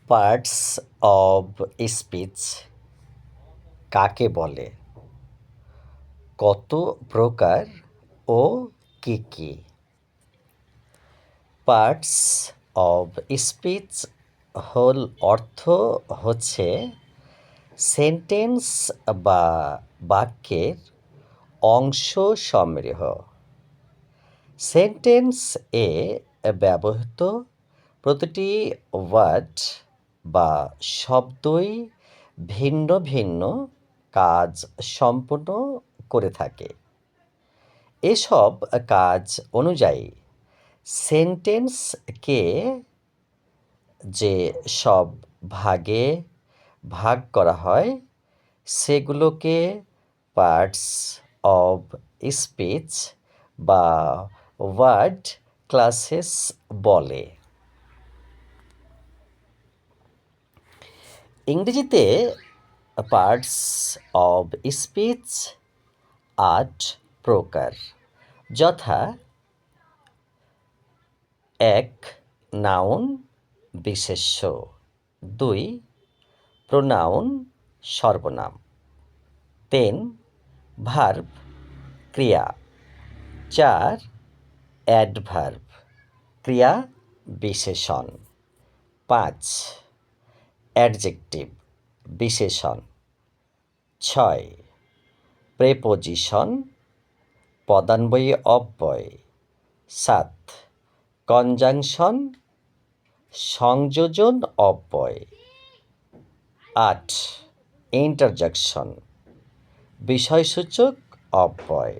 Parts of speech কাকে বলে? কত প্রকার ও কি কি? পার্টস অব স্পিচ হল অর্থ হচ্ছে সেন্টেন্স বা বাক্যের অংশ সমূহ। সেন্টেন্স এ ব্যবহৃত প্রতিটি ওয়ার্ড বা শব্দই ভিন্ন ভিন্ন কাজ সম্পন্ন করে থাকে। এসব কাজ অনুযায়ী সেন্টেন্সকে যে সব ভাগে ভাগ করা হয় সেগুলোকে পার্টস অব স্পিচ বা ওয়ার্ড ক্লাসেস বলে। ইংরেজিতে পার্টস অব স্পিচ ৮ প্রকার, যথা: ১. নাউন বিশেষ্য, ২. প্রোনাউন সর্বনাম, ৩. ভার্ব ক্রিয়া, ৪. অ্যাডভার্ব ক্রিয়া বিশেষণ, ৫. অ্যাডজেক্টিভ বিশেষণ, ৬. প্রেপোজিশন পদান্বয়ী অব্যয়, ৭. কনজাংশন সংযোজন অব্যয়, ৮. ইন্টারজেকশন বিষয়সূচক অব্যয়।